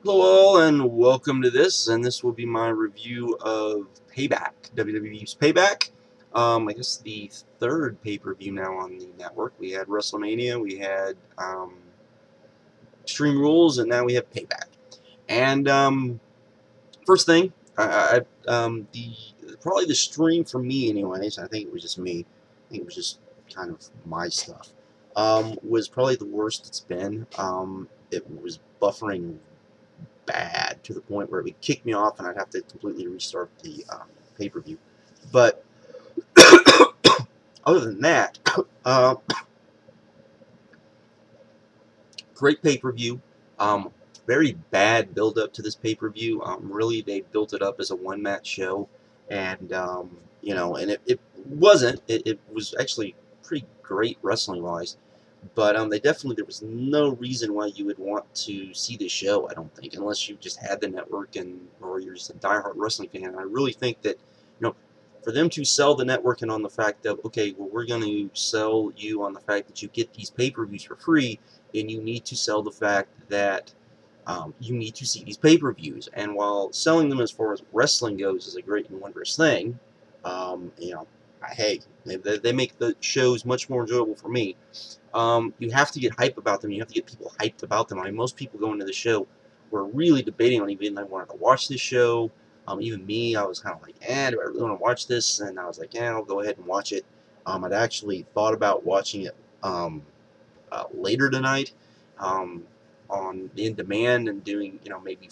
Hello all and welcome to this, and this will be my review of Payback, WWE's Payback. I guess the third pay-per-view now on the network. We had WrestleMania, we had Extreme Rules, and now we have Payback. And first thing, probably the stream for me anyways, I think it was just me, I think it was just kind of my stuff, was probably the worst it's been. It was buffering bad to the point where it would kick me off and I'd have to completely restart the pay-per-view. But other than that, great pay-per-view. Very bad build-up to this pay-per-view. Really, they built it up as a one-match show, and you know, and it wasn't. It was actually pretty great wrestling-wise. But there was no reason why you would want to see this show, I don't think, unless you just had the network or you're just a diehard wrestling fan. And I really think that, for them to sell the network and on the fact of, okay, well, we're going to sell you on the fact that you get these pay-per-views for free, and you need to sell the fact that you need to see these pay-per-views. And while selling them as far as wrestling goes is a great and wondrous thing, hey, they make the shows much more enjoyable for me. You have to get hype about them. You have to get people hyped about them. I mean, most people going to the show were really debating on even if they wanted to watch this show. Even me, I was kind of like, do I really want to watch this? And I was like, I'll go ahead and watch it. I'd actually thought about watching it later tonight on In Demand and doing, maybe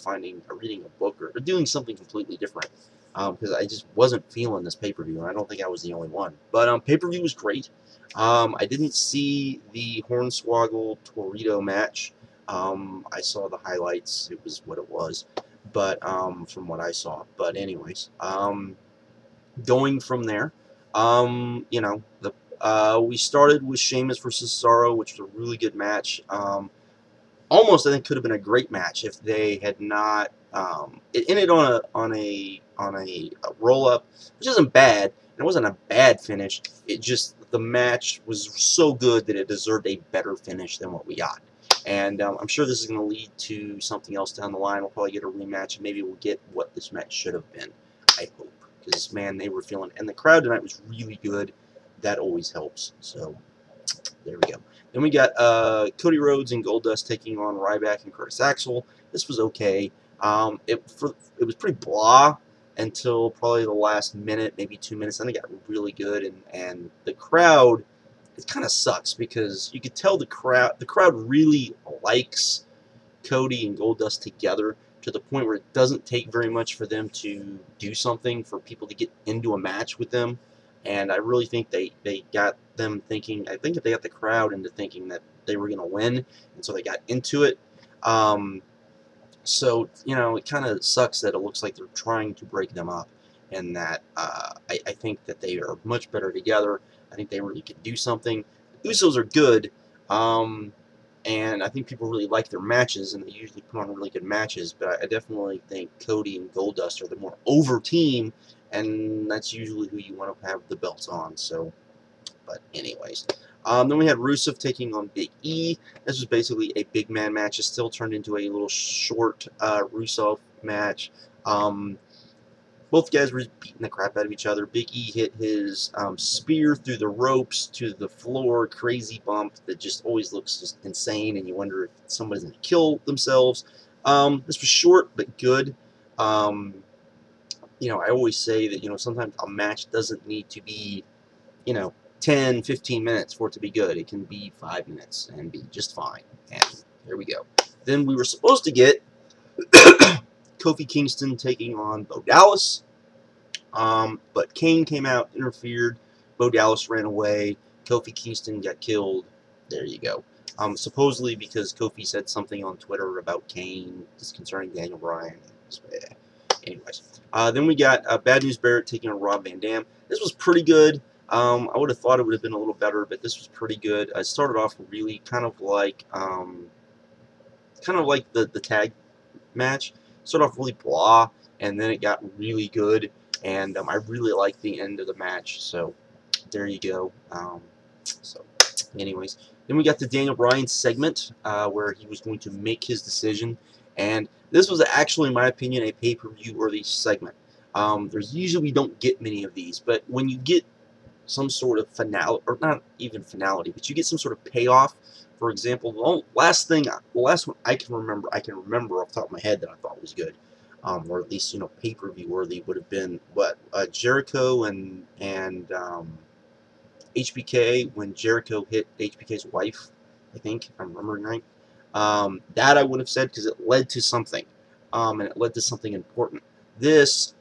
reading a book or doing something completely different. Because I just wasn't feeling this pay-per-view, and I don't think I was the only one. But pay-per-view was great. I didn't see the Hornswoggle Torito match. I saw the highlights. It was what it was, but from what I saw. But anyways, going from there, we started with Sheamus versus Cesaro, which was a really good match. Almost, I think, could have been a great match if they had not. It ended on a roll up, which isn't bad. And it wasn't a bad finish. It just the match was so good that it deserved a better finish than what we got. And I'm sure this is going to lead to something else down the line. We'll probably get a rematch, and maybe we'll get what this match should have been. I hope, because man, they were feeling, and the crowd tonight was really good. That always helps. So there we go. Then we got CODY RHODES and GOLDUST taking on RYBACK and AXEL. This was okay. It was pretty blah until probably the last minute, maybe 2 minutes. Then it got really good, and the crowd, it kind of sucks because you could tell the crowd really likes CODY and GOLDUST together to the point where it doesn't take very much for them to do something for people to get into a match with them. And I really think they got them thinking, I think that they got the crowd into thinking that they were going to win, and so they got into it. So, it kind of sucks that it looks like they're trying to break them up, and that I think that they are much better together. I think they really can do something. The Usos are good, and I think people really like their matches, and they usually put on really good matches, but I definitely think CODY and GOLDUST are the more over team, and that's usually who you want to have the belts on. So, but anyways. Then we had Rusev taking on Big E. This was basically a big man match. It still turned into a little short Rusev match. Both guys were beating the crap out of each other. Big E hit his spear through the ropes to the floor. Crazy bump that just always looks just insane, and you wonder if somebody's going to kill themselves. This was short but good. I always say that, sometimes a match doesn't need to be, 10, 15 minutes for it to be good. It can be 5 minutes and be just fine. And there we go. Then we were supposed to get Kofi Kingston taking on Bo Dallas. But Kane came out, interfered. Bo Dallas ran away. Kofi Kingston got killed. There you go. Supposedly because Kofi said something on Twitter about Kane, concerning Daniel Bryan. So, yeah. Anyways. Then we got Bad News Barrett taking on Rob Van Dam. This was pretty good. I would have thought it would have been a little better, but this was pretty good. I started off really kind of like the tag match. Started off really blah, and then it got really good, and I really liked the end of the match. So there you go. Anyways, then we got the Daniel Bryan segment where he was going to make his decision, and This was actually, in my opinion, a pay-per-view worthy segment. There's usually, we don't get many of these, but when you get some sort of finale, or not even finality, but you get some sort of payoff. For example, the last one I can remember off the top of my head that I thought was good, or at least, you know, pay-per-view worthy, would have been what, Jericho and HBK, when Jericho hit HBK's wife, I think, if I'm remembering right. That I would have said, because it led to something, and it led to something important. This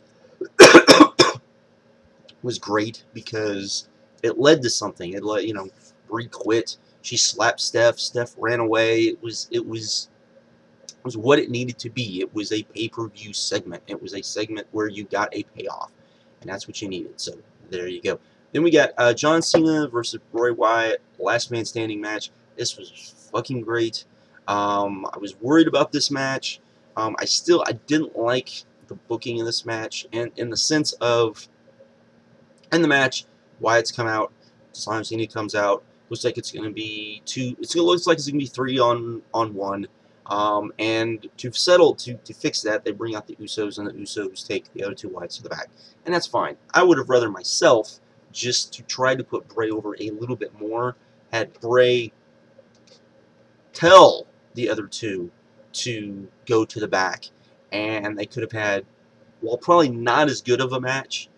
was great because it led to something. It led, you know, Brie quit. She slapped Steph. Steph ran away. It was what it needed to be. It was a pay-per-view segment. It was a segment where you got a payoff, and that's what you needed. So there you go. Then we got John Cena versus Bray Wyatt, last man standing match. This was fucking great. I was worried about this match. I didn't like the booking of this match, and in the sense of, in the match, Wyatt's come out, Cena comes out. Looks like it's going to be looks like it's going to be 3 on 1. And to fix that, they bring out the Usos, and the Usos take the other 2 Wyatts to the back, and that's fine. I would have rather myself, just to try to put Bray over a little bit more, had Bray tell the other 2 to go to the back, and they could have had, well, probably not as good of a match,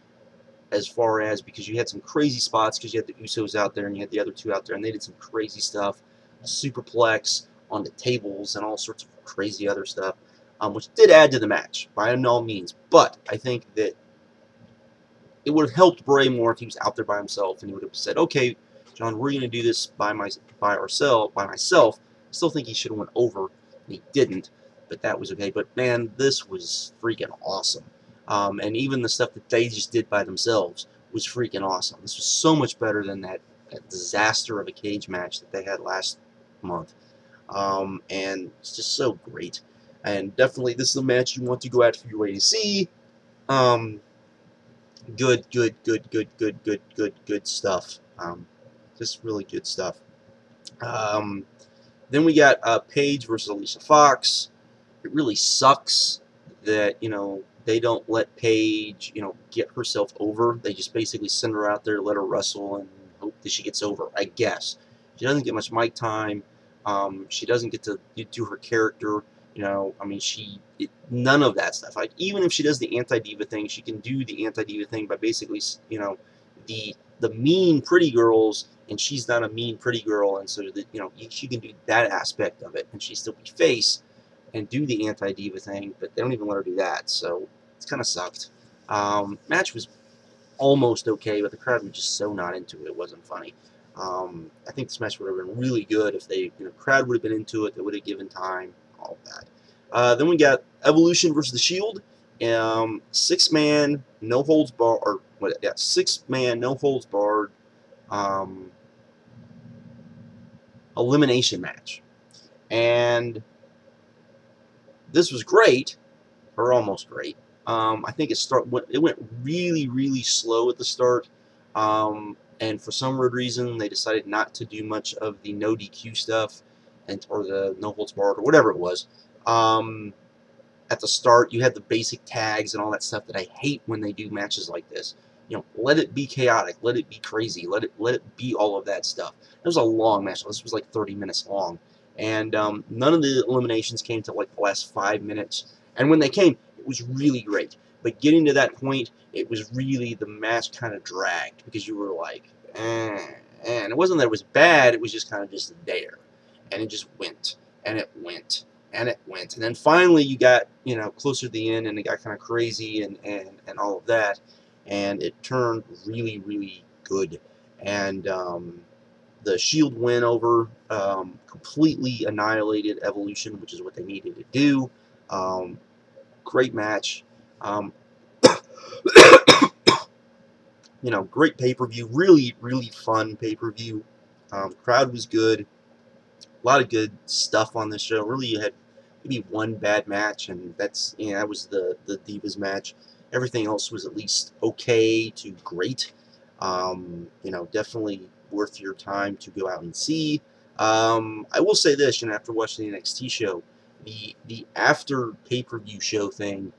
as far as, because you had some crazy spots, because you had the Usos out there and you had the other 2 out there, and they did some crazy stuff, a superplex on the tables and all sorts of crazy other stuff, which did add to the match by all means. But I think that it would have helped Bray more if he was out there by himself and he would have said, "Okay, John, we're going to do this by myself." I still think he should have went over, and he didn't, but that was okay. But man, this was freaking awesome. And even the stuff that they just did by themselves was freaking awesome. This was so much better than that disaster of a cage match that they had last month. And it's just so great. And definitely, this is a match you want to go out for your way to see. Good stuff. Just really good stuff. Then we got Paige versus Alicia Fox. It really sucks that, you know, they don't let Paige, you know, get herself over. They just basically send her out there, let her wrestle, and hope that she gets over, I guess. She doesn't get much mic time. She doesn't get to do her character. You know, I mean, none of that stuff. Like, even if she does the anti-diva thing, she can do the anti-diva thing by basically, you know, the mean pretty girls, and she's not a mean pretty girl, and so that, you know, she can do that aspect of it, and she still be face and do the anti-diva thing, but they don't even let her do that, so it's kind of sucked. Match was almost okay, but the crowd was just so not into it. It wasn't funny. I think this match would have been really good if they, you know, crowd would have been into it. They would have given time, all that. Then we got Evolution versus the Shield. 6-man, no holds barred, or what? Yeah, 6-man, no holds barred. Elimination match, and this was great, or almost great. I think it went really slow at the start, and for some weird reason they decided not to do much of the no DQ stuff, or the no holds barred, or whatever it was. At the start, you had the basic tags and all that stuff that I hate when they do matches like this. You know, let it be chaotic, let it be crazy, let it be all of that stuff. It was a long match. This was like 30 minutes long, and none of the eliminations came till like the last 5 minutes. And when they came, it was really great. But getting to that point, it was really, the match kind of dragged, because you were like, and it wasn't that it was bad. It was just kind of just there, and it just went, and it went, and it went, and then finally you got, you know, closer to the end, and it got kind of crazy and all of that, and it turned really good, and the Shield win over, completely annihilated Evolution, which is what they needed to do. Great match. You know, great pay-per-view, really fun pay-per-view. Crowd was good. A lot of good stuff on this show. Really, you had maybe one bad match, and that's, you know, that was the Divas match. Everything else was at least okay to great. You know, definitely worth your time to go out and see. I will say this, you know, after watching the NXT show, the after pay-per-view show thing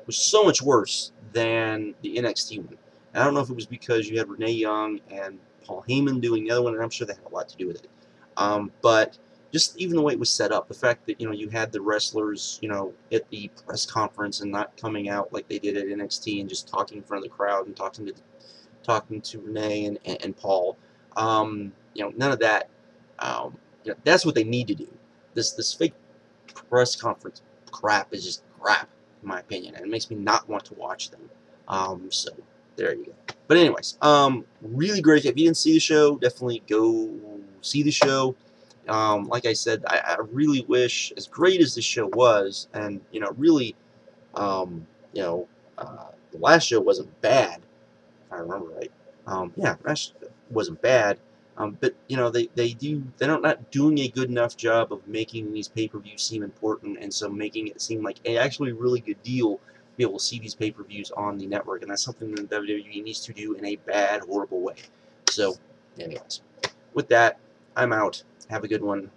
was so much worse than the NXT one. And I don't know if it was because you had Renee Young and Paul Heyman doing the other one, and I'm sure that had a lot to do with it. But just even the way it was set up, the fact that, you had the wrestlers, at the press conference and not coming out like they did at NXT and just talking in front of the crowd and talking to Renee and Paul. None of that. That's what they need to do. This fake press conference crap is just crap, in my opinion, and it makes me not want to watch them. So there you go. But anyways, really great. If you didn't see the show, definitely go see the show. Like I said, I really wish, as great as this show was, and really, the last show wasn't bad, if I remember right. Yeah, that wasn't bad. But they're not doing a good enough job of making these pay-per-views seem important, and so making it seem like a actually really good deal to be able to see these pay-per-views on the network, and that's something that WWE needs to do in a bad, horrible way. So, anyways, with that, I'm out. Have a good one.